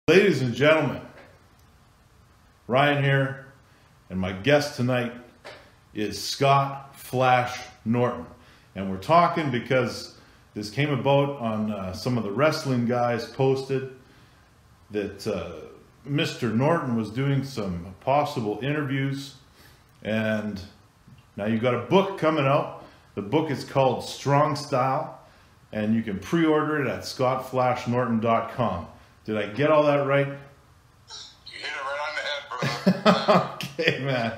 Ladies and gentlemen, Ryan here, and my guest tonight is Scott Flash Norton. And we're talking because this came about on some of the wrestling guys posted that Mr. Norton was doing some possible interviews, and now you've got a book coming out. The book is called Strong Style, and you can pre-order it at scottflashnorton.com. Did I get all that right? You hit it right on the head, brother. Okay, man.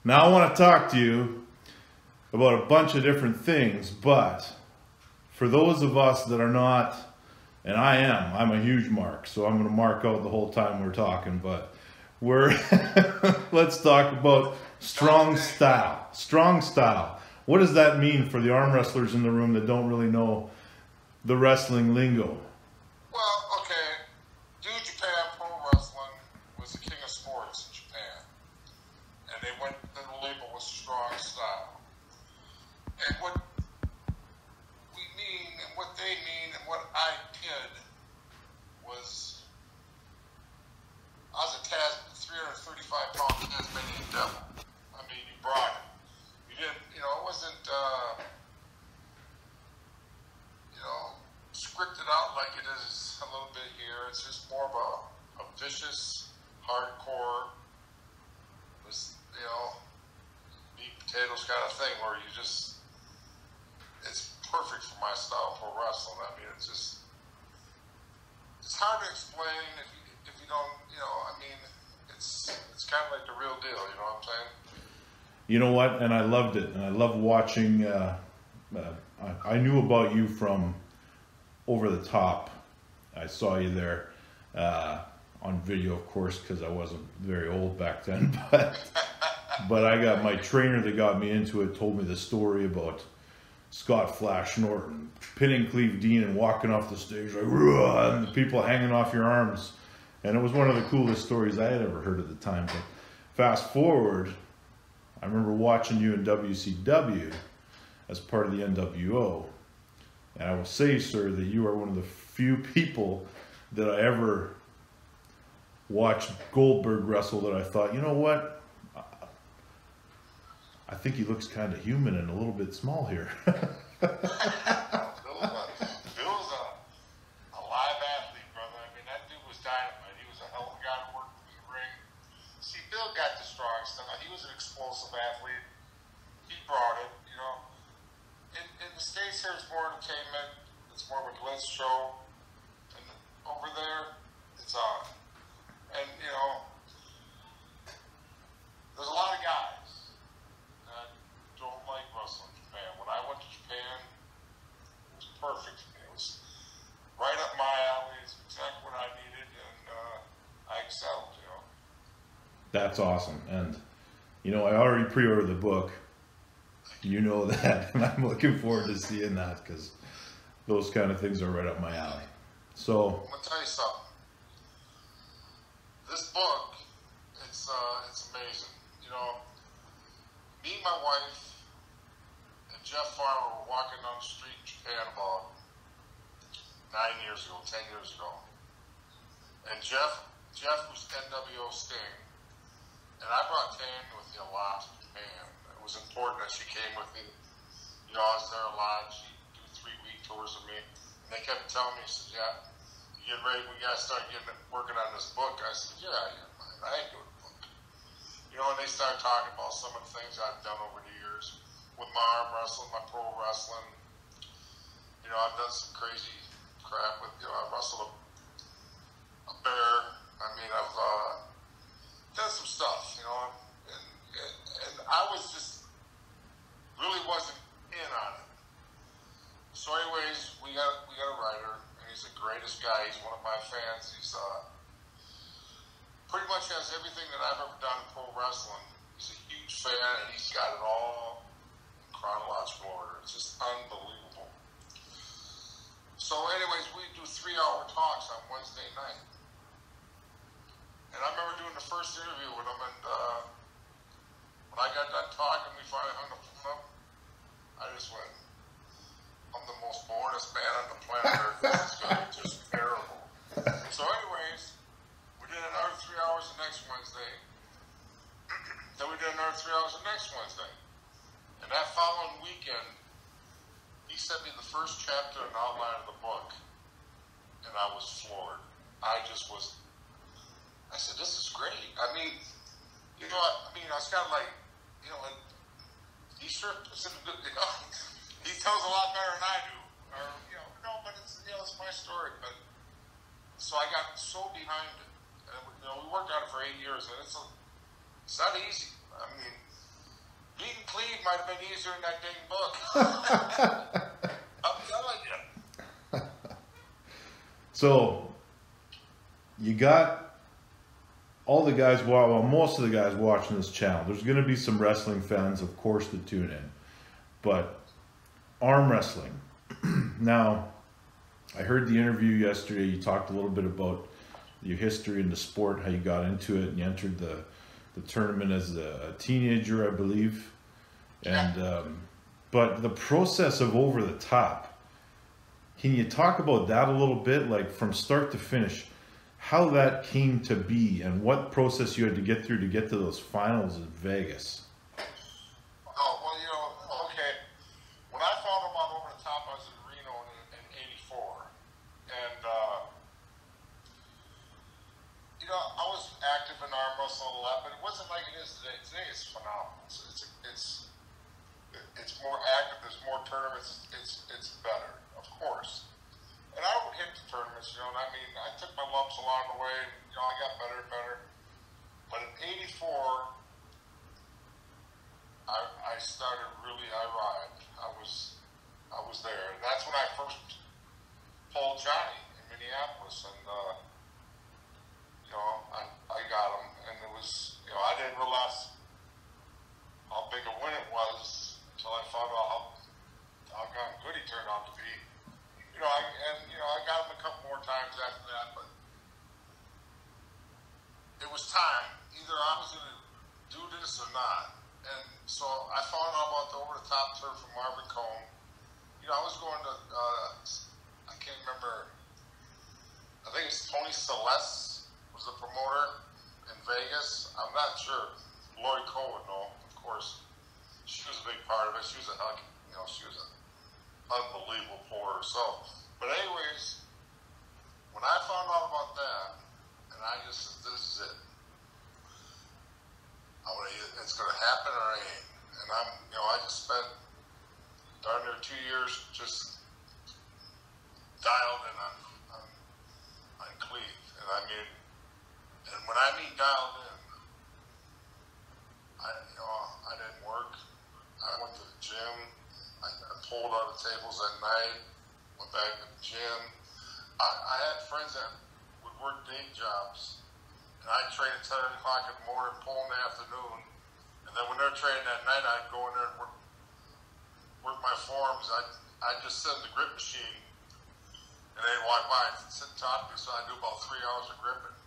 Now I want to talk to you about a bunch of different things, but for those of us that are not, and I'm a huge mark, so I'm going to mark out the whole time we're talking, but let's talk about strong style. Strong style. What does that mean for the arm wrestlers in the room that don't really know the wrestling lingo? Well, okay. New Japan Pro Wrestling was the king of sports in Japan. And they went, the label was Strong Style. And what we mean, and what they mean, and what I did was, I was a 335-pound Tasmanian devil. I mean, you brought it. You didn't, it wasn't, scripted out like it is a little bit here. It's just more of a vicious, hardcore, meat potatoes kind of thing where you just, it's perfect for my style of pro wrestling. I mean, it's hard to explain if you don't, it's kind of like the real deal, you know what I'm saying? You know what? And I loved it. And I love watching, I knew about you from Over the Top. I saw you there on video, of course, because I wasn't very old back then. But I got my trainer that got me into it, told me the story about Scott Flash Norton pinning Cleve Dean and walking off the stage like, "Rah," and the people hanging off your arms. And it was one of the coolest stories I had ever heard at the time. But fast forward, I remember watching you in WCW as part of the NWO. And I will say, sir, that you are one of the few people that I ever watched Goldberg wrestle that I thought, you know what? I think he looks kind of human and a little bit small here. Bill's a live athlete, brother. I mean, that dude was dynamite. He was a hell of a guy to work in the ring. See, Bill got the strong style. He was an explosive athlete. He brought it, In the States, here, it's more entertainment. It's more of a glitz show. And over there, it's on. And, there's a lot of guys that don't like wrestling in Japan. When I went to Japan, it was perfect for me. It was right up my alley. It's exactly what I needed, and I excelled, That's awesome. And, I already pre-ordered the book. You know that, and I'm looking forward to seeing that because those kind of things are right up my alley. So I'm gonna tell you something. This book, it's amazing. Me, my wife, and Jeff Farmer were walking down the street in Japan about 10 years ago, and Jeff was NWO Sting, and I brought Tammy with me a lot to Japan. It was important that she came with me. I was there a lot. She'd do 3-week tours with me. And they kept telling me, yeah, you get ready, we got to start working on this book. I said, yeah, I ain't doing a book. And they started talking about some of the things I've done over the years with my arm wrestling, my pro wrestling. I've done some crazy crap with, I've wrestled a bear. I mean, I've done some stuff, and I was just really wasn't in on it. So anyways, we got a writer, and he's the greatest guy. He's one of my fans. He's pretty much has everything that I've ever done in pro wrestling. He's a huge fan, and he's got it all in chronological order. It's just unbelievable. So anyways, we do 3-hour talks on Wednesday night. And I remember doing the first interview with him, and when I got done talking, we finally hung the phone up. I just went, I'm the most boringest man on the planet Earth. This is going to be just terrible. So anyways, weekend, he sent me the first chapter and outline of the book, and I was floored. I said, this is great. I mean, I was kind of like, and he sure puts in a good, he tells a lot better than I do. Or, no, but it's my story. But so I got so behind it. And, we worked on it for 8 years, and it's not easy. I mean, beating Cleve might have been easier in that dang book. I'm telling you. So, you got all the guys, well, most of the guys watching this channel. There's going to be some wrestling fans, of course, that tune in. But arm wrestling. Now, I heard the interview yesterday. You talked a little bit about your history in the sport, how you got into it, and you entered the tournament as a teenager, I believe. And but the process of Over the Top, can you talk about that a little bit, like from start to finish, how that came to be and what process you had to get through to get to those finals in Vegas? Oh, well, okay. When I found about Over the Top, I was in Reno in 84. And, I was active in arm wrestling a lot, but it wasn't like it is today. Today it's phenomenal. It's more active. There's more tournaments. It's better, of course. And I would hit the tournaments, and I took my lumps along the way. I got better and better. But in 84, I started really. I arrived. I was there, and that's when I first pulled Johnny in Minneapolis, and I got him, and it was I didn't realize how big a win it was until I found out how good he turned out to be. I got him a couple more times after that, but it was time. Either I was going to do this or not. And so I found out about the Over the Top tour from Marvin Cohn. I was going to, I can't remember, I think it's Tony Celeste was the promoter in Vegas. I'm not sure. Lori Cole would know, of course. She was a big part of it. She was she was an unbelievable puller herself. But anyways, when I found out about that, and I just said, this is it. It's going to happen or it ain't. And I just spent darn near 2 years just dialed in on Cleve. And when I mean dialed in, I didn't work. I went to the gym. I pulled out the tables at night. Went back to the gym. I had friends that would work day jobs, and I'd train at 10 o'clock in the morning, pull in the afternoon, and then when they're training at night, I'd go in there and work my forms. I'd just sit in the grip machine, and they'd walk by and sit and talk to me, so I'd do about 3 hours of gripping.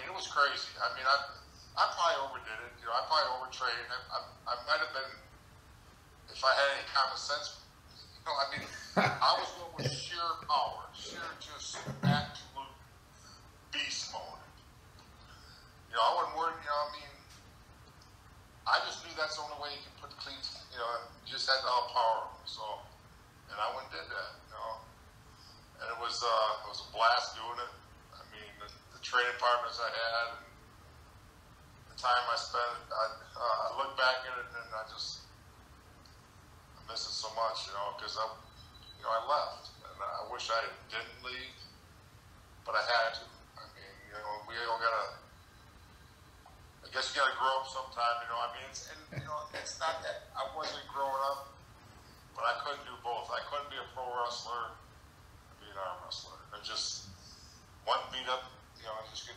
It was crazy. I probably overdid it. I probably overtrained. I might have been, if I had any common sense. I was going with sheer power, sheer just absolute beast mode. I wasn't worried. I just knew that's the only way you could put the cleats. You just had to outpower them. So, and I went and did that. And it was a blast doing it. The training partners I had, and the time I spent. I look back at it and I miss it so much, because I left, and I wish I didn't leave, but I had to. We all gotta. I guess you gotta grow up sometime, it's not that I wasn't growing up, but I couldn't do both. I couldn't be a pro wrestler and be an arm wrestler. And just one beat up, just get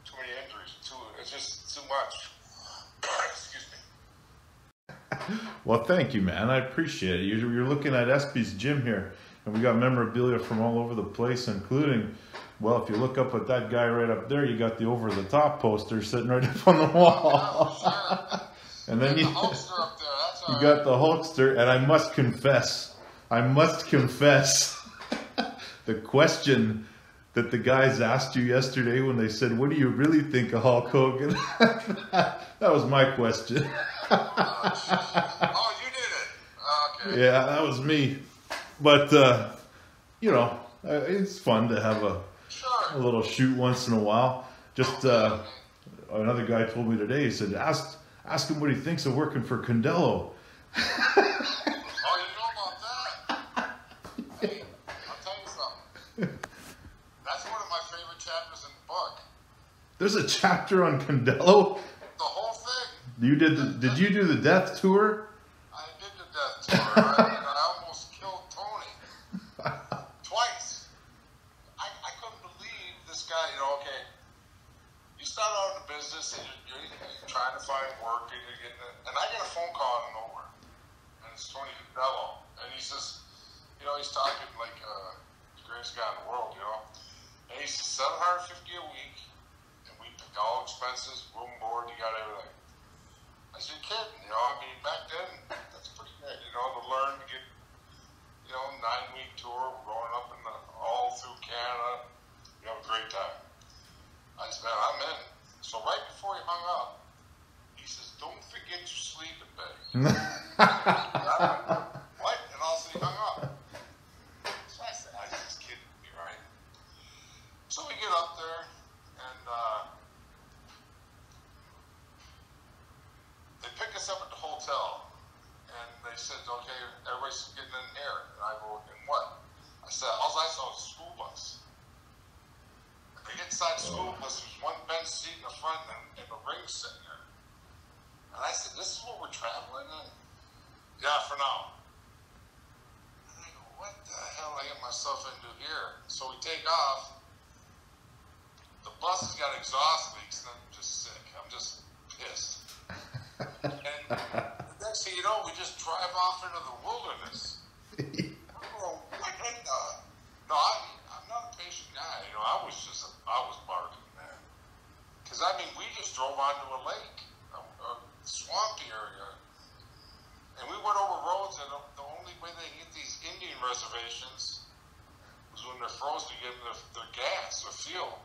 too many injuries. It's just too much. Excuse me. Well, thank you, man. I appreciate it. You're looking at SB's gym here, and we got memorabilia from all over the place, including, well, if you look up at that guy right up there, you got the Over the Top poster sitting right up on the wall. Yeah, sure. And then the Hulkster up there. That's all you got the Hulkster, and I must confess, the question that the guys asked you yesterday when they said, what do you really think of Hulk Hogan? That was my question. Oh, you did it. Okay. Yeah, that was me. But, you know, it's fun to have a little shoot once in a while. Just another guy told me today, he said, ask him what he thinks of working for Condello. Oh, you know about that? Hey, I'll tell you something. That's one of my favorite chapters in the book. There's a chapter on Condello? The whole thing. Did you do the death tour? I did the death tour. I almost killed Tony. Twice. I couldn't believe this guy, you know, okay. You start out in the business and you're trying to find work and I get a phone call out of nowhere. And it's Tony Condello. And he says, you know, he's talking like the greatest guy in the world, you know. And he says $750 a week and we pick all expenses, room, board, you got everything. I said, you're kidding, you know, I mean, back then, that's pretty good, you know, to learn to get, you know, 9-week tour, we're going up all through Canada, you have a great time. I said, man, I'm in. So right before he hung up, he says, don't forget your sleeping bag. What? And all of a sudden he hung up. So I said, I just kidding me, right? So we get up there, and they pick us up at the hotel, and they said, okay, everybody's getting in here. And I go, in what? I said, all I saw was a school bus. They get inside the school bus, there's one bench seat in the front and the ring sitting there. And I said, this is what we're traveling in? Yeah, for now. And I go, what the hell I get myself into here? So we take off. The bus has got exhaust leaks, and I'm just sick. I'm just pissed. And the next thing you know, we just drive off into the wilderness. I'm going, what in the... No, I'm not a patient guy. You know, I was barking, man. Because, I mean, we just drove onto a lake, a swampy area. And we went over roads, and the only way they get these Indian reservations was when they're frozen to get them their gas or fuel.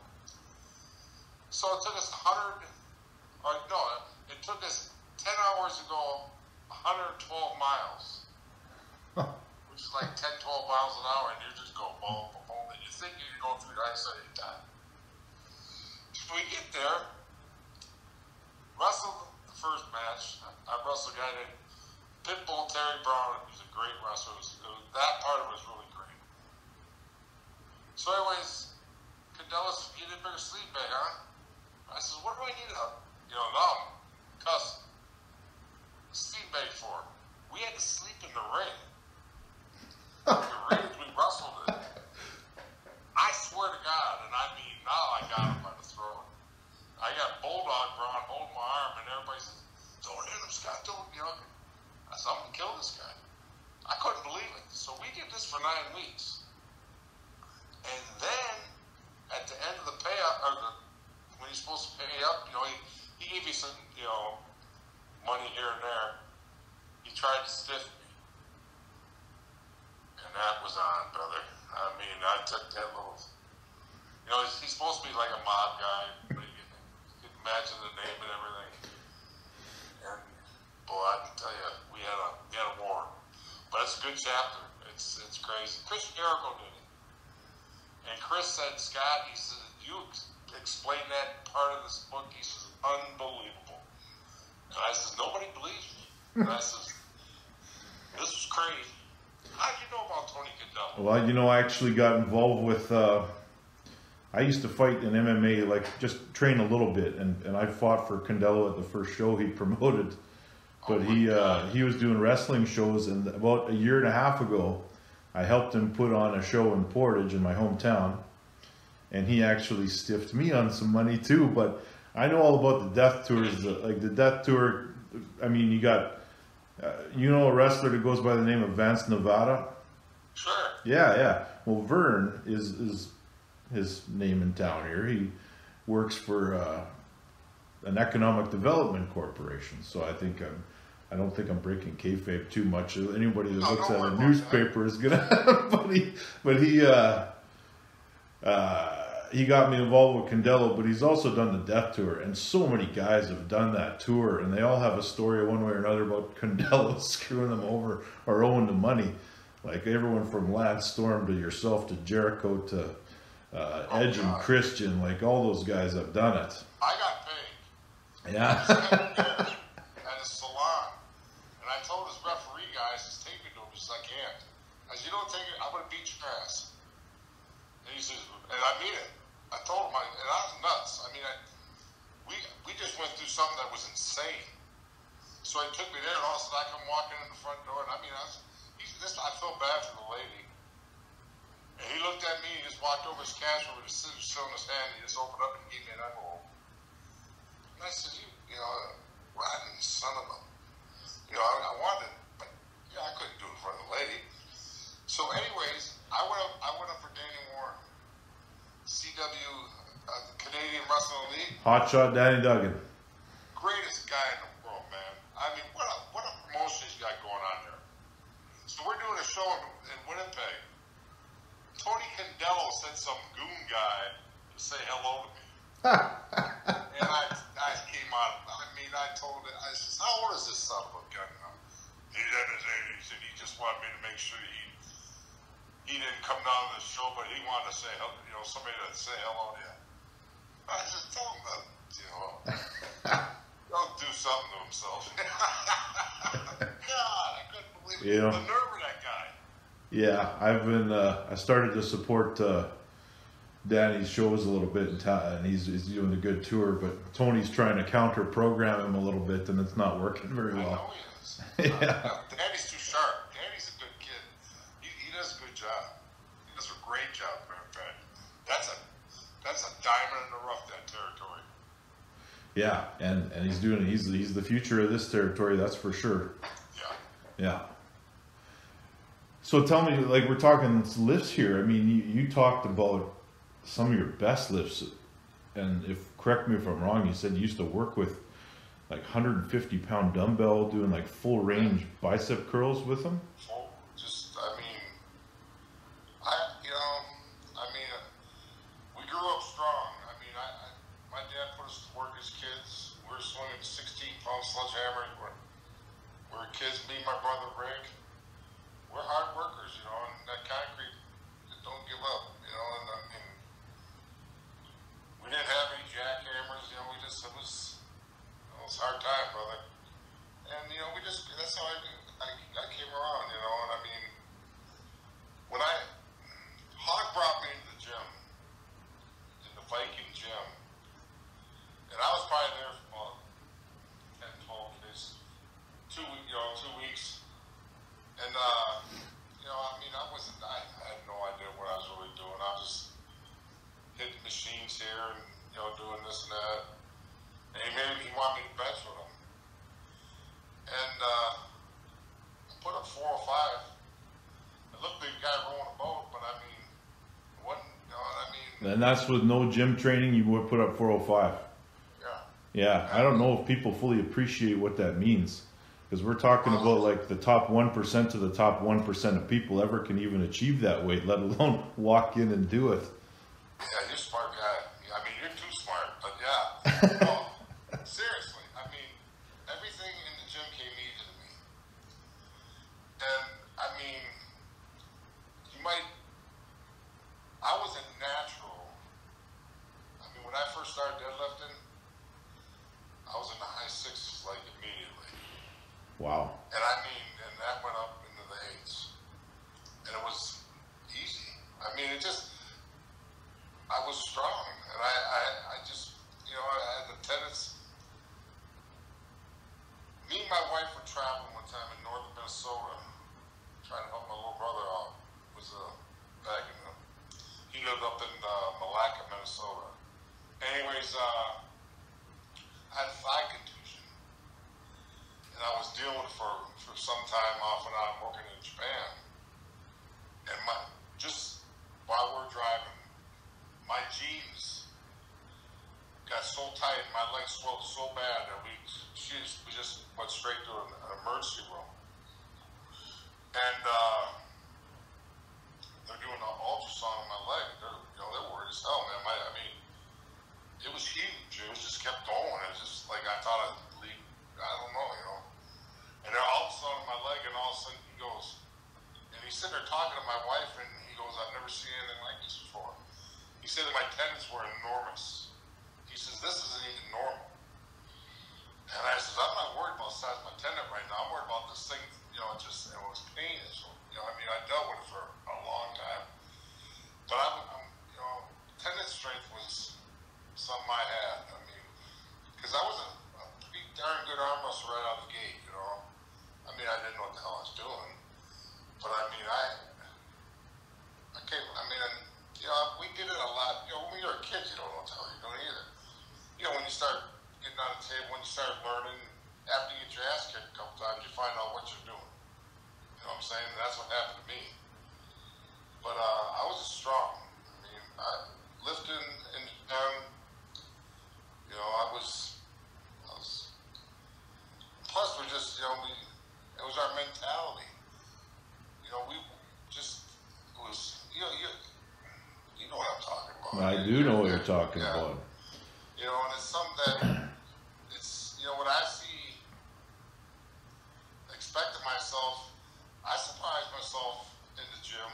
So it took us it took us 10 hours to go 112 miles. Which is like 10, 12 miles an hour, and you just go boom, boom, boom, and you think you're going through the ice at any time. So we get there, wrestled the first match. I wrestled a guy named Pitbull Terry Brown. He was a great wrestler. That part of it was really great. So anyways, Condello said, you didn't bring a sleep bag, huh? I said, what do I need a sleep bag for? We had to sleep in the ring. We wrestled it. I swear to God, and I mean, now I got him by the throat. I got Bulldog Braun holding my arm, and everybody says, don't hit him, Scott, don't, you know. I said, I'm going to kill this guy. I couldn't believe it. So we did this for 9 weeks. And then, at the end of the payout, when he's supposed to pay up, you know, he gave me some, you know, money here and there. He tried to stiff me. And that was on, brother. I mean, I took that little, you know, he's supposed to be like a mob guy. But you can imagine the name and everything. And, boy, I can tell you, we had a war. But it's a good chapter. It's crazy. Chris Jericho did it. And Chris said, Scott, he said, you explain that part of this book, he says, unbelievable. And I says, nobody believes me. And I says, this was crazy. How do you know about Tony Condello? Well, you know, I actually got involved with, I used to fight in MMA, like just train a little bit, and I fought for Condello at the first show he promoted. But he was doing wrestling shows, and about a year and a half ago, I helped him put on a show in Portage in my hometown, and he actually stiffed me on some money too. But I know all about the death tours, like the death tour. I mean, you got, you know, a wrestler that goes by the name of Vance Nevada. Sure. Yeah. Well, Vern is his name in town here. He works for an economic development corporation. So I don't think I'm breaking kayfabe too much. Anybody that looks at a newspaper is gonna. but he he got me involved with Condello, but he's also done the Death Tour, and so many guys have done that tour, and they all have a story one way or another about Condello screwing them over or owing the money. Like everyone from Lance Storm to yourself to Jericho to Edge and Christian, like all those guys have done it. I got paid. Yeah. At a salon, and I told his referee guys, just take me to him, because I can't. I said, you don't take it, I'm going to beat your ass. And he says, and I mean it. I told him, and I was nuts. I mean, we just went through something that was insane. So he took me there, and all of a sudden I come walking in the front door, and I mean, I felt bad for the lady. And he looked at me, he just walked over his cash with his scissors still in his hand, and he just opened up and gave me an envelope. And I said, you know, rotten son of a, you know, I wanted it, but yeah, I couldn't do it in front of the lady. So anyways, I went up for Danny Warren, CW, Canadian Wrestling League. Hotshot Danny Duggan. Greatest guy in the world, man. I mean, what a promotion he's got going on there. So we're doing a show in Winnipeg. Tony Condello sent some goon guy to say hello to me. And I came out, I mean, I told him, I said, how old is this son of a gun now? He's in his 80s, and he just wanted me to make sure he didn't come down to the show, but he wanted to say, you know, somebody to say hello to you. I just told him that, you know, don't do something to himself. God, I couldn't believe it. Yeah. The nerve of that guy. Yeah, I've been. I started to support Danny's shows a little bit, and he's doing a good tour. But Tony's trying to counter-program him a little bit, and it's not working very well. I know he is. Yeah. Danny's too sharp. Danny's a good kid. He does a good job. He does a great job, matter of fact. That's a diamond in the rough, that territory. Yeah, and he's the future of this territory, that's for sure. Yeah. Yeah. So tell me, like, we're talking lifts here. I mean, you talked about some of your best lifts, and correct me if I'm wrong, you said you used to work with like 150-pound dumbbell doing like full range bicep curls with them. We grew up strong. I mean, my dad put us to work as kids. We were swinging 16-pound sledgehammer. We're kids, me and my brother Rick. We're hard workers, you know, and that concrete, don't give up, you know, and I mean, we didn't have any jackhammers, you know, it was hard time, brother. And, you know, that's how I came around, you know, and I mean, when Hawk brought me into the gym, in the Viking gym, and I was probably there for about 10, 12 days, 2 weeks. And, you know, I mean, I had no idea what I was really doing. I was just hitting machines here and, you know, doing this and that. And he wanted me to bench with him. And, I put up 405. I looked like a guy rowing a boat, but I mean, it wasn't, you know what I mean? And that's with no gym training, you would put up 405. Yeah. Yeah, I don't know if people fully appreciate what that means. Because we're talking about like the top 1% to the top 1% of people ever can even achieve that weight, let alone walk in and do it. Yeah, you're a smart guy. I mean, you're too smart, but yeah. No, seriously, I mean, everything in the gym came easy to me. And, I mean, I was a natural. I mean, when I first started deadlifting, I was in the high sixes, like, immediately. Wow. And I mean, and that went up into the 8s. And it was easy. I mean, I was strong. And I just, you know, I had the tenets. Me and my wife were traveling one time in northern Minnesota, trying to help my little brother out. He lived up in Malacca, Minnesota. Anyways, I had thigh contusion. And I was dealing for some time off and on working in Japan. And just while we're driving, my jeans got so tight, my legs swelled so bad that we just went straight to an emergency room. And they're doing an ultrasound on my leg. They're worried as hell, man. sitting there talking to my wife, and he goes, "I've never seen anything like this before." He said that my tendons were enormous. He says, "This isn't even normal." And I says, "I'm not worried about the size of my tendon right now. I'm worried about this thing, it was pain. So, I dealt with it for a long time. But I'm tendon strength was something I had. I mean, because I was a pretty darn good arm wrestler right out of the gate, I mean, I didn't know what the hell I was doing. But I mean, we did it a lot. When you're a kid, you don't know what the hell you're doing either. When you start getting on the table, when you start learning, after you get your ass kicked a couple times, you find out what you're doing. You know what I'm saying? And that's what happened to me. But I was strong. I mean, lifting in Japan, I was. Plus, we just, it was our mentality. We just, it was, you know what I'm talking about. I do know what you're talking about. And it's something that, when I see, expected myself, I surprised myself in the gym,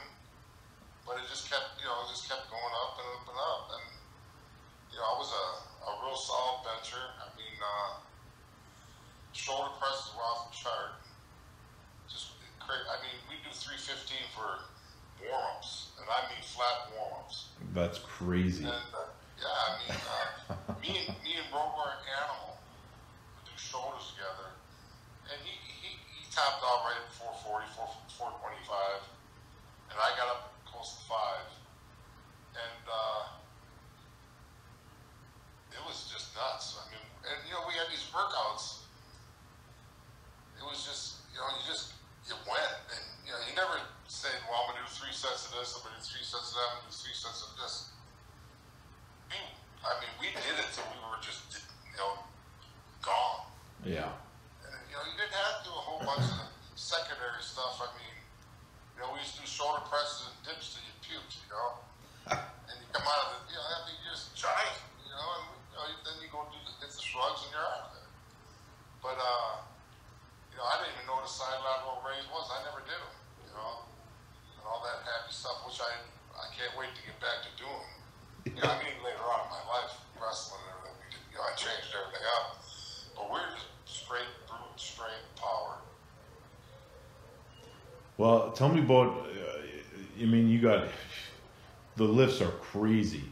but it just kept, going up and up and up. And, I was a real solid bencher. I mean, shoulder presses were off the chart. Just crazy. I mean, we do 315 for warm-ups, and I mean flat warm-ups. That's crazy. And, me and Robar Animal would do shoulders together, and he topped out right at 440, 425, and I got up close to 5, and it was just nuts. I mean, and we had these workouts. It was just, you went, and you never said, "Well, I'm gonna do 3 sets of this, I'm gonna do 3 sets of that, I'm gonna do 3 sets of this." I mean, we did it till we were just, gone. Yeah. And, you didn't have to do a whole bunch of secondary stuff. I mean, we used to do shoulder presses and dips till you puked, and you come out of it, you're just giant, and then you go do the shrugs and you're out of there. But, I didn't even know what a side lateral raise was. I never did them, and all that happy stuff, which I can't wait to get back to doing. I mean, later on in my life, wrestling and everything, I changed everything up. But we're just straight brute, straight power. Well, tell me about, you got, the lifts are crazy,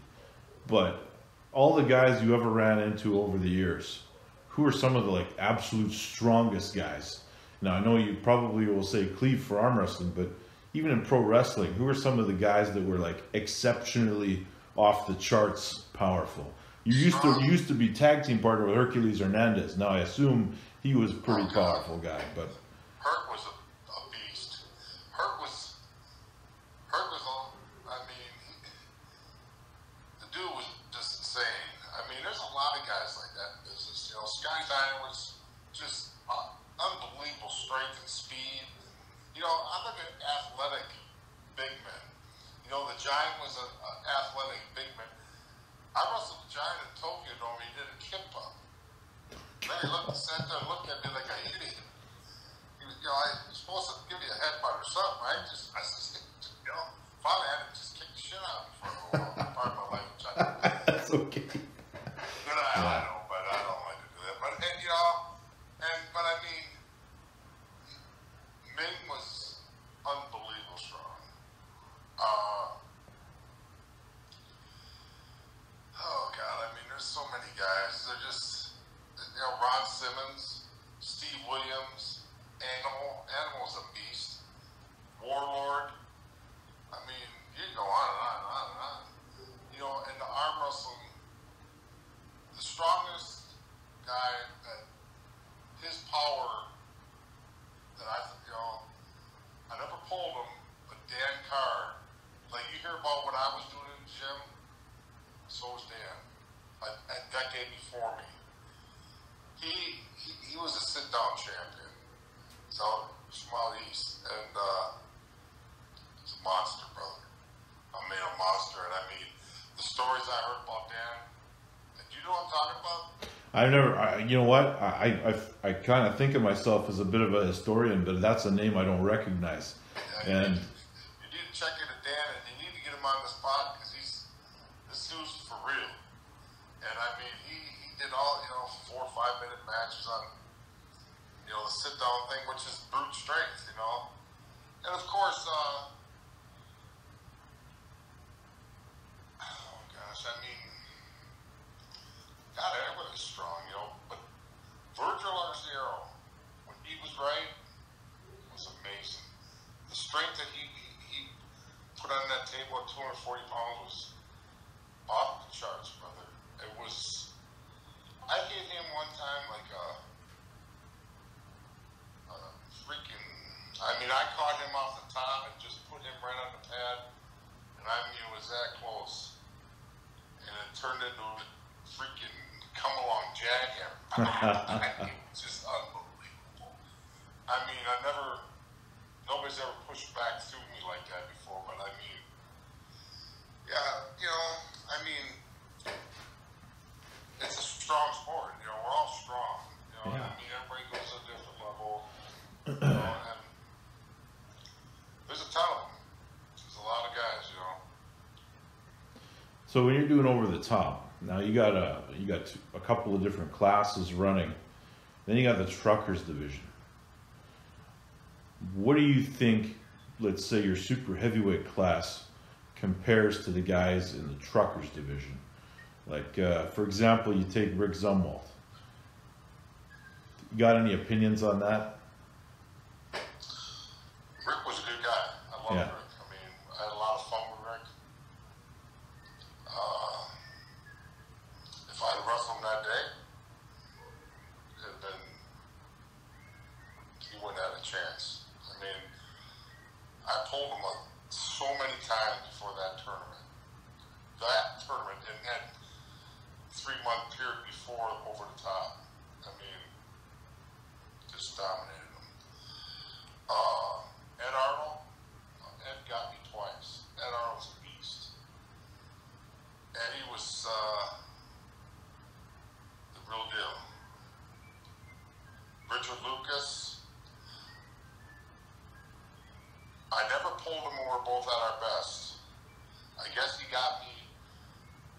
but all the guys you ever ran into over the years, who are some of the absolute strongest guys? Now, I know you probably will say Cleve for arm wrestling, but even in pro wrestling, who are some of the guys that were exceptionally off the charts powerful? You used to be tag team partner with Hercules Hernandez. Now I assume he was a pretty powerful guy, but Herc was a beast. Herc was the dude was just insane. I mean, there's a lot of guys like that in business. Sky Diner was just unbelievable strength and speed. I look at athletic big men. The Giant was an athletic big man. I wrestled the Giant in Tokyo Dome. He did a kip up. Then he sat there and looked at me like an idiot. He was, I was supposed to give you a headbutt or something, right? Finally I had to just kick the shit out of me for a while. Part of my life. that's okay. Good, I know, but I don't like to do that. But but I mean, Ming was unbelievable strong. Oh God, I mean, there's so many guys. They're just, Ron Simmons, Steve Williams, Animal's a beast. Warlord. I mean, you can go on and on and on and on. In the arm wrestling, the strongest guy that his power that I never pulled him, but Dan Carr. You hear about what I was doing in the gym, so was Dan. A decade before me. He was a sit-down champion. So, from out east. And he's a monster, brother. I mean, a monster. And I mean, the stories I heard about Dan, do you know what I'm talking about? I've never, you know what? I kind of think of myself as a bit of a historian, but that's a name I don't recognize. Yeah, and to check into Dan, and you need to get him on the spot because this dude's for real. And I mean, he did all 4 or 5 minute matches on the sit down thing, which is brute strength, And of course, oh gosh, I mean, God, everybody's strong, But Virgil Arciero, when he was right, was amazing. The strength that he put on that table at 240 pounds was off the charts, brother. It was. I gave him one time like a freaking. I mean, I caught him off the top and just put him right on the pad, and I mean, it was that close, and it turned into a freaking come along jackhammer. It was just unbelievable. I mean, nobody's ever pushed back through me like that before, but I mean, yeah, I mean, it's a strong sport, we're all strong, Yeah. I mean, everybody goes to a different level, and there's a ton of them. There's a lot of guys, So when you're doing over the top, now you got a couple of different classes running. Then you got the truckers division. What do you think, let's say your super heavyweight class compares to the guys in the truckers division? Like, for example, you take Rick Zumwalt. You got any opinions on that? Rick was a good guy. I love Yeah. Rick. I mean, I had a lot of fun with Rick. If I had wrestled him that day, then he wouldn't have a chance. I mean, I told him so many times before that tournament, and that 3-month period before over the top. I mean, just dominated him. Ed Arnold, Ed got me twice. Ed Arnold's a beast. And he was the real deal. Richard Lucas, I never pulled him when we were both at our best. I guess he got me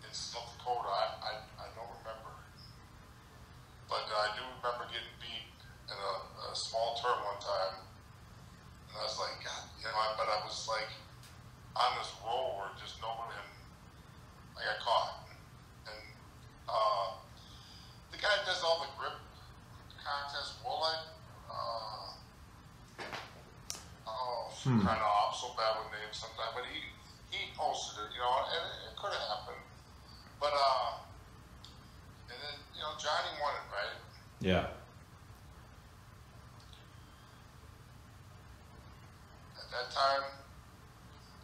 in South Dakota. I don't remember. But I do remember getting beat in a small term one time. And I was like, God, but I was like on this roll where just nobody, and I got caught. And the guy that does all the grip contest, Woolite, kind of off, so bad with names sometimes, but he posted it, and it could have happened. But, and then, Johnny won it, right? Yeah. At that time,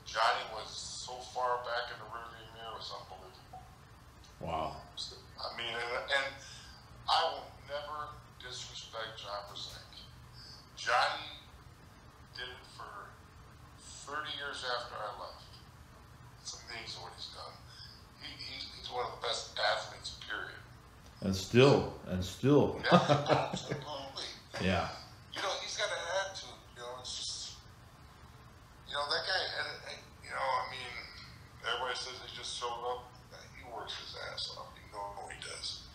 Johnny was so far back in the rearview mirror, it was unbelievable. Wow. I mean, and I will never disrespect John Brzezinski. Johnny did it for 30 years after I left. It's amazing what he's done. He's one of the best athletes, period. And still. Yeah, absolutely. Yeah. He's got an attitude. It's just, that guy. I mean, everybody says he just showed up. He works his ass off. You know he does.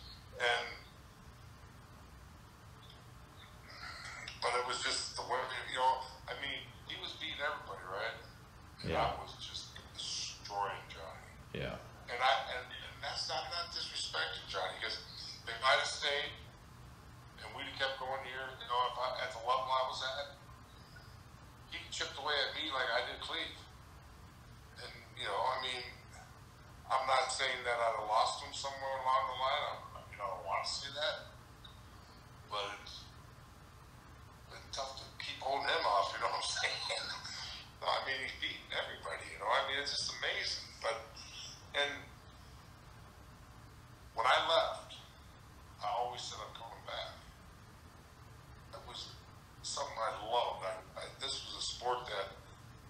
But it was just the way. I mean, he was beating everybody, right? And Yeah. I was just destroying Johnny. Yeah. And that's not disrespecting Johnny, because they might have stayed, and we'd have kept going here. At the level I was at, he chipped away at me like I did Cleve. And I mean, I'm not saying that I'd have lost him somewhere along the line. I don't want to say that, but it's been tough to keep holding him off. You know what I'm saying? I mean, he's beating everybody. I mean, it's just amazing. And when I left, I always said I'm coming back. It was something I loved. This was a sport that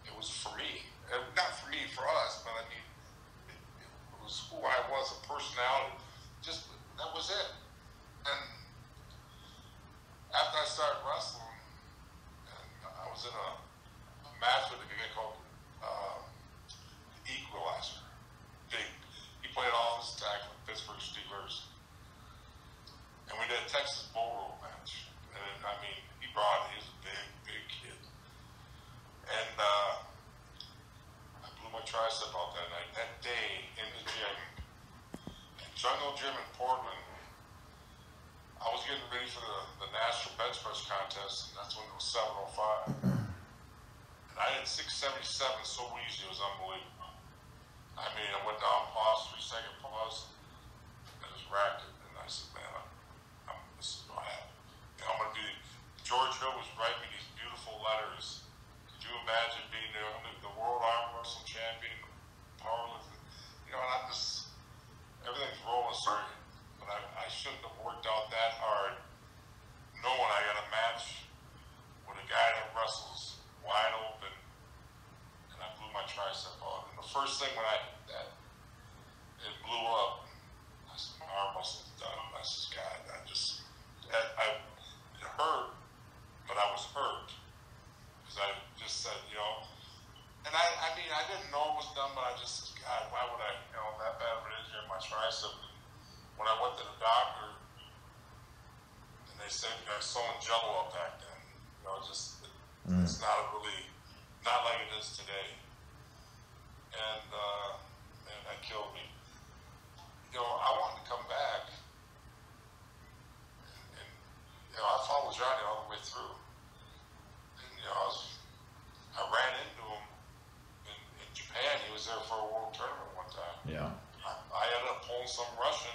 it was for me. Not for me, for us, but I mean, it was who I was, a personality. Just, that was it. And 677 so easy, it was unbelievable. I mean, I went down pause, 3-second pause, and it was racket. And I said, man, this is going to happen. You know, I'm going to be, George Hill was writing me these beautiful letters. Could you imagine being the world arm wrestling champion, powerlifting? You know, and I'm just, everything's rolling straight. But I shouldn't have worked out that hard, knowing I got a match with a guy that wrestles wide open, and I blew my tricep out. And the first thing when it blew up, I said, my arm muscle's done. I said, God, it hurt, but I was hurt. Because I just said, you know, and I mean, I didn't know it was done, but I just said, God, why would I, you know, that bad of an injury in my tricep? And when I went to the doctor, and they said, you know, sewing jello up back then, you know, just, it's not like it is today. And that killed me. You know, I wanted to come back. And you know, I followed Johnny all the way through. And, you know, I ran into him in Japan. He was there for a world tournament one time. Yeah. I ended up pulling some Russian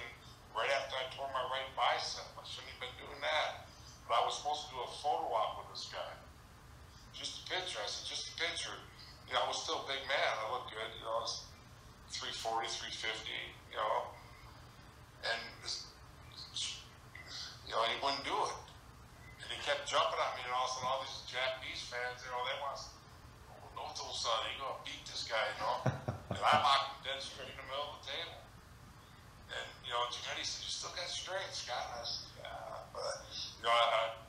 right after I tore my right bicep. I shouldn't have been doing that. But I was supposed to do a photo op with this guy. Just a picture. I said, just a picture. You know, I was still a big man. I looked good. You know, I was 340, 350, you know. And, you know, he wouldn't do it. And he kept jumping at me, and all of a sudden, all these Japanese fans, you know, they want to, oh, Noto-san, you're going to beat this guy, you know. And I knocked him dead straight in the middle of the table. And, you know, Johnny said, you still got strength, Scott. And I said, yeah. But, you know,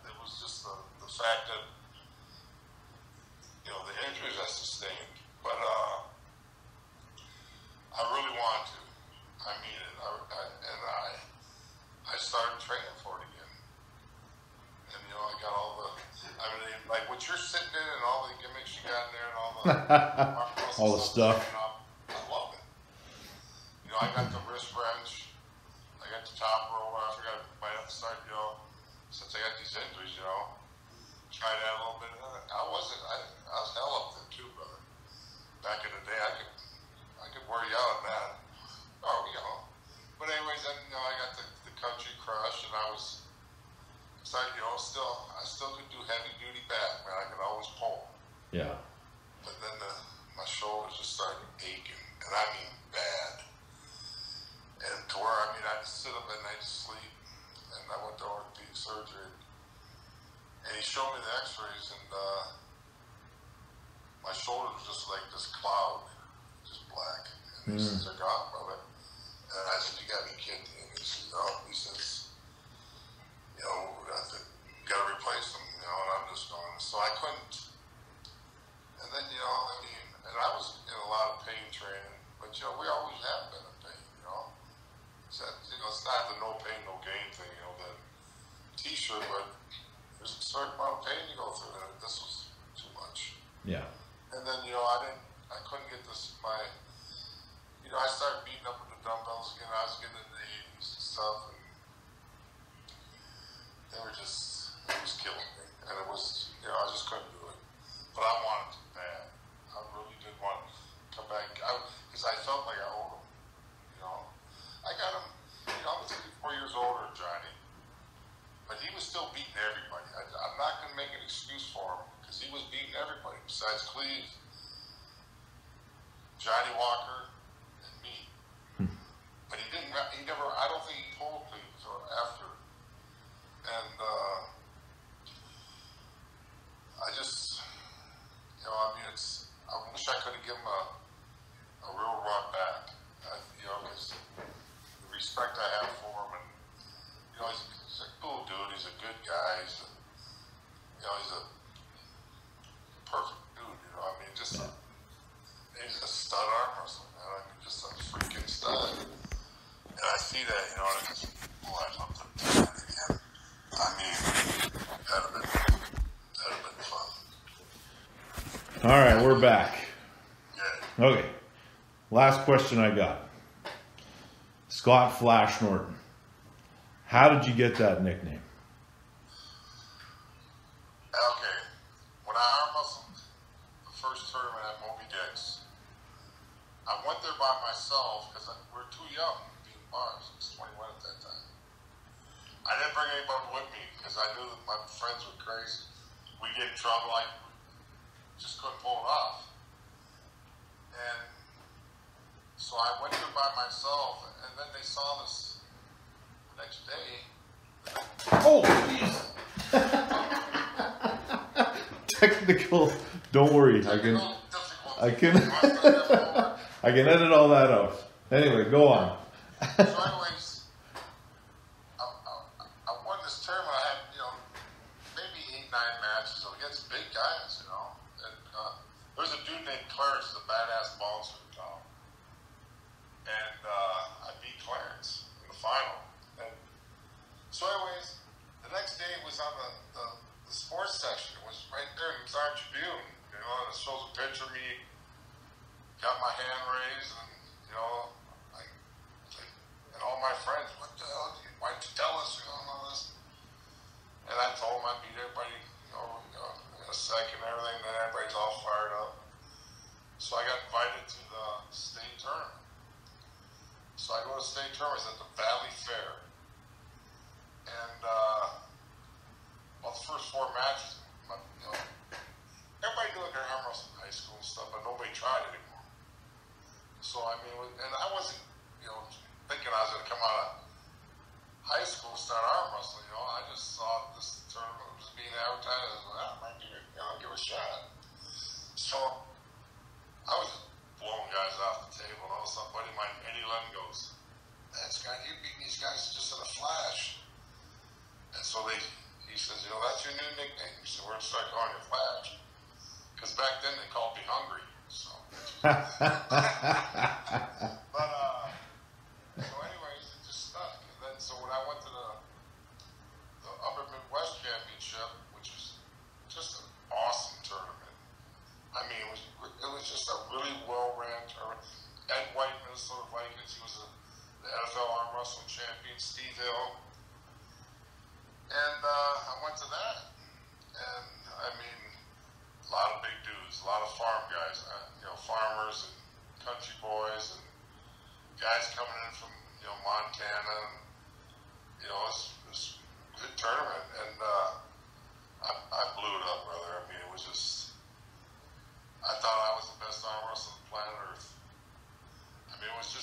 it was just the fact that, you know, the injuries I sustained. But I really wanted to. I mean it. I started training for it again. And, you know, I got all the, I mean, like what you're sitting in and all the gimmicks you got in there and all the all the stuff. I love it. You know, I got the wrist wrench. I got the top roll. I forgot, might have to start, you know, since I got these injuries, you know, try that a little bit. I was hell up there too, brother. Back in the day, I could wear you out on that. Oh, you know. But anyways, then, you know, I got the country crush, and I was starting, you know, I still could do heavy duty back, man. I could always pull. Yeah. But then my shoulders just started aching, and I mean bad. And to where, I mean, I'd sit up at night to sleep, and I went to orthopedic surgery, and he showed me the x-rays, and my shoulder was just like this cloud, just black. And he says, they're gone, brother. And I said, you got me kidding. And he says, no. He says, you know, we got to replace them, you know, and I'm just going. So I couldn't. And then, you know, I mean, and I was in a lot of pain training, but, you know, we always have been in pain, you know. It's that, you know, it's not the no pain, no gain thing, you know, the t-shirt, but there's a certain amount of pain you go through, and this was too much. Yeah. And then, you know, I couldn't get this, you know, I started beating up with the dumbbells again. I was getting into the 80s and stuff, and it was killing me. And it was, you know, I just couldn't do it. But I wanted to bad. I really did want to come back. Because I felt like I owed him, you know. I got him, you know, I was 54 years older than Johnny. But he was still beating everybody. I'm not going to make an excuse for him, because he was beating everybody besides Cleve, Johnny Walker, and me. But he never, I don't think he told Cleve until after. And I just, you know, I mean, I wish I could have given him a real run back. You know, because the respect I have for him, and, you know, he's a cool dude, he's a good guy, he's a perfect dude, you know, I mean, just he's a stud arm wrestler, man. I mean, just a freaking stud. And I see that, you know, and I just, boy, I'd love to do that again. I mean, that'd have been fun. All right, we're back. Yeah. Okay. Last question I got. Scott Flash Norton. How did you get that nickname? Okay. When I arm wrestled the first tournament tournament at Moby Dick's. I went there by myself because we were too young to be in bars. I was 21 at that time. I didn't bring anybody with me because I knew that my friends were crazy. We'd get in trouble. I just couldn't pull it off. And so I went there by myself, and then they saw this the next day. Oh, jeez. Technical. Don't worry. I can edit all that out. Anyway, go on. So anyways, I won this tournament. I had, maybe 8, 9 matches against big guys, And there's a dude named Clarence, the badass bouncer in town. And I beat Clarence in the final. And so anyways, the next day was on the sports section. It was right there in the Star Tribune. And it shows a picture of me, got my hand raised, and, and all my friends, what the hell, why didn't you tell us, and all this. And I told them I beat everybody, in a second and everything, and then everybody's all fired up. So I got invited to the state tournament. So I go to the state tournament, it's at the Valley Fair. And, the first 4 matches, everybody knew I could arm wrestle in high school and stuff, but nobody tried anymore. So, and I wasn't, thinking I was going to come out of high school and start arm wrestling, I just saw this tournament was being advertised, and I might give it a shot. So, I was just blowing guys off the table, and all of a sudden, buddy of mine, Eddie Len goes, "That's guy, you beat these guys just in a flash." And so he says, "That's your new nickname." He said, "We're going to start calling you Flash." Because back then they called me Hungry. So, so anyways, it just stuck. And then, so when I went to the Upper Midwest Championship, which is just an awesome tournament. It was just a really well-ran tournament. Ed White, Minnesota Vikings, he was the NFL arm wrestling champion. Steve Hill. And I went to that. And, a lot of big dudes, a lot of farm guys, farmers and country boys and guys coming in from, Montana. And, it was a good tournament. And I blew it up, brother. It was just, I thought I was the best arm wrestler on planet Earth. I was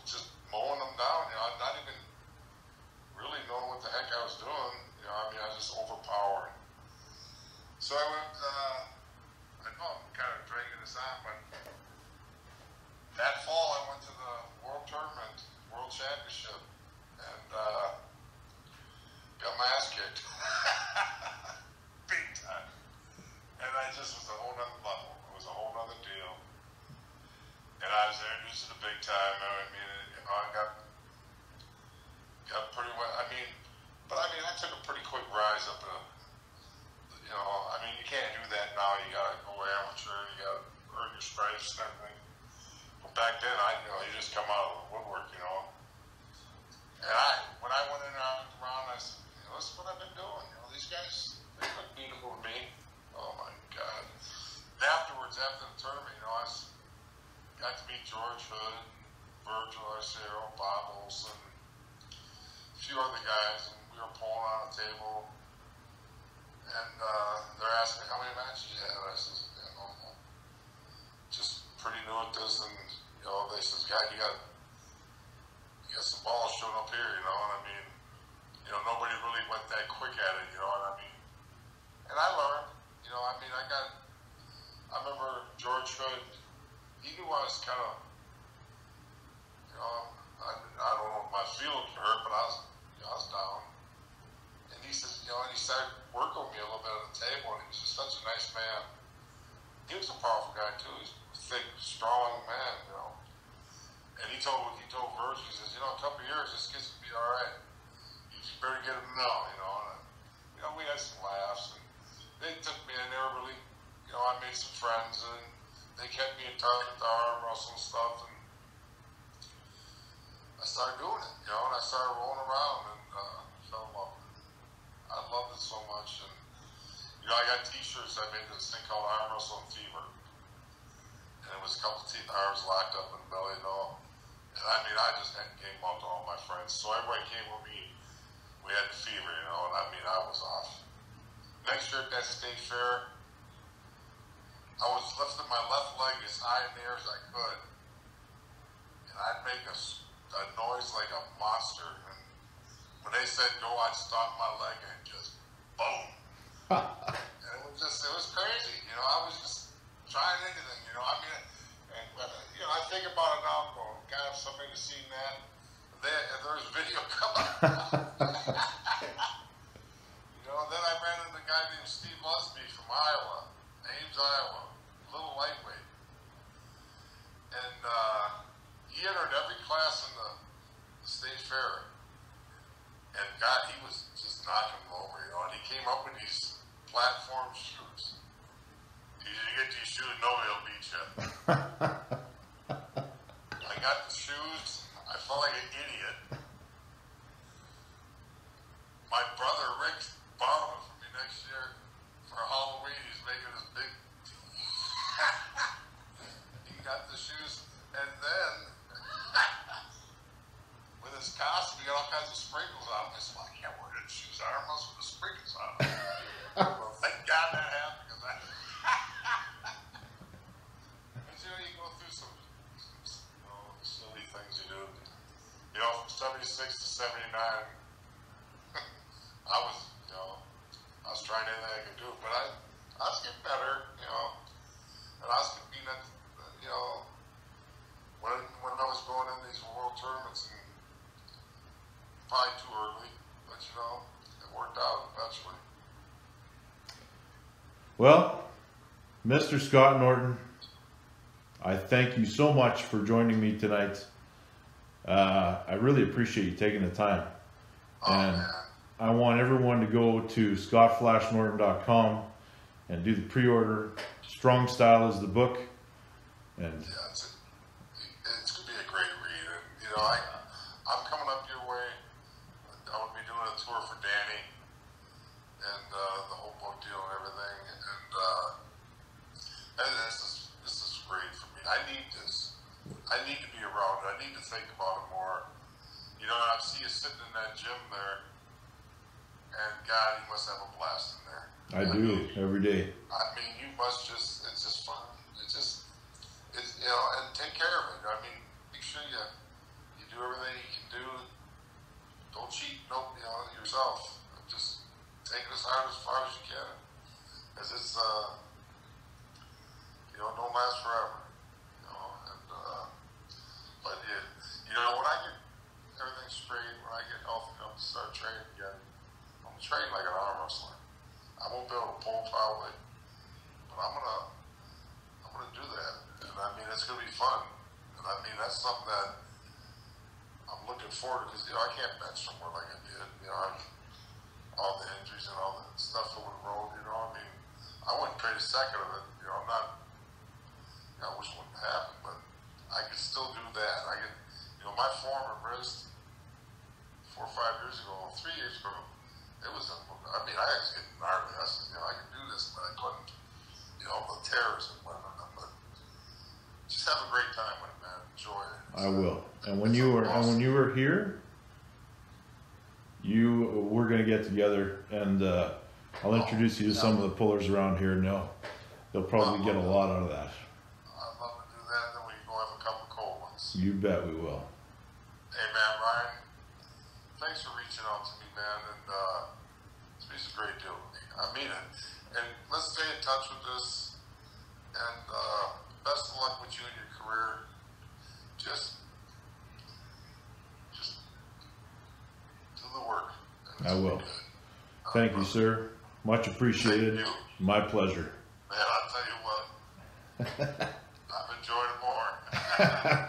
just mowing them down, not even really knowing what the heck I was doing. I was just overpowered. So I went, I know I'm kind of dragging this on, but that fall I went to the World Tournament, World Championship, and got my ass kicked. Big time. And I just was a whole nother level. It was a whole nother deal. And I was introduced to the big time. I got pretty well, but I took a pretty quick rise up to, you can't do that now. You gotta go amateur, you gotta earn your stripes and everything. But back then, you just come out of the woodwork, And when I went in around, I said, this is what I've been doing. These guys, they look beautiful to me. Oh my God. And afterwards, after the tournament, I got to meet George Hood, Virgil Arcero, Bob Olson, a few other guys, and we were pulling on a table. And they're asking me how many matches you had. I says, just pretty new at this. And they says, "God, you got some balls showing up here." And nobody really went that quick at it. And I learned. I remember George Hood. He knew I was kind of, I don't know if my feelings were hurt, but I was down. And he says, and he started working with me a little bit at the table, and he was just such a nice man. He was a powerful guy too. He's a thick, strong man, And he told Virgil, he says, a couple of years, this kid's gonna be all right. You better get him now, And, we had some laughs, and they took me in there really, I made some friends, and they kept me in touch with the arm wrestling stuff, and I started doing it, and I started rolling around, and fell in love with it. I loved it so much, and I got t-shirts I made this thing called Arm Wrestling Fever. I was locked up in the belly and all. And I mean, I just came out to all my friends. So everybody came with me. We had the fever, you know, and I mean, I was off. Next year at that state fair, I was lifting my left leg as high in the air as I could. And I'd make a noise like a monster. And when they said go, I'd stop my leg and just boom. And it was crazy. You know, I was just trying anything, you know. I mean, and, you know, I think about it now, I'm going, God, if somebody had seen that, there's video coming. You know, then I ran into a guy named Steve Lusby from Iowa, Ames, Iowa, little lightweight. And he entered every class in the state fair. And God, he was just knocking them over, you know. And he came up with these platform shoes. You get these shoes, nobody will beat you. I got the shoes. I felt like an idiot. My brother Rick's borrowing for me next year for Halloween. He's making this big. He got the shoes, and then with his costume, he got all kinds of sprinkles on him. I said, well, I can't wear the shoes. I don't know with the sprinkles on them. Well, thank God that happened, because you know, you go through some you know, silly things you do. You know, from 76 to 79, I was trying anything I could do, but I was getting better, you know, and I was competing at, you know, when I was going in these world tournaments, and probably too early, but you know, it worked out eventually. Well, Mr. Scott Norton, I thank you so much for joining me tonight. I really appreciate you taking the time. And Man. I want everyone to go to scottflashnorton.com and do the pre-order. Strong Style is the book. And Yeah, it's going to be a great read. And, you know, I'm coming up your way. I would be doing a tour for Danny and the whole book deal and everything. And this is great for me. I need this. I need to be around it. I need to think about it more. You know, I see you sitting in that gym there, and God, you must have a blast in there. I do, every day. I mean, you must it's just fun. It's you know, and take care of it. I mean, make sure you do everything you can do. Don't cheat, you know, yourself. Just take it as hard as far as you can. Because it's, you know, don't last forever. You know, and, but you know, when I get everything straight, when I get healthy enough to start training again, I'm gonna train like an arm wrestler. I won't be able to pull power weight, but I'm gonna do that, and I mean it's gonna be fun, and I mean that's something that I'm looking forward to, because you know I can't bench no more like I did. You know, all the injuries and all the stuff over the road. You know, I mean I wouldn't trade a second of it. You know, I'm not. You know, I wish it wouldn't happen, but I could still do that. I could, you know, my former wrist 4 or 5 years ago, 3 years ago, it was, I mean, I was getting gnarly. I said, you know, I could do this, but I couldn't, you know, the tears and whatnot. But just have a great time with it, man. Enjoy it. I will. And when you were here, we're going to get together, and I'll introduce you to some of the pullers around here, and they'll probably get a lot out of that. I'd love to do that, and then we can go have a couple cold ones. You bet we will. Hey, man, Ryan, thanks for reaching out to me, man, and it's a great deal with me. I mean it. And let's stay in touch with this, and best of luck with you in your career. Just do the work. I will. Thank you, sir. Much appreciated. Thank you. My pleasure. Man, I'll tell you what. I've enjoyed it more.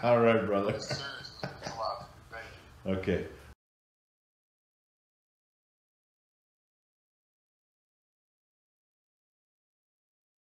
All right, brother. Seriously, it's a lot. Thank you. Okay.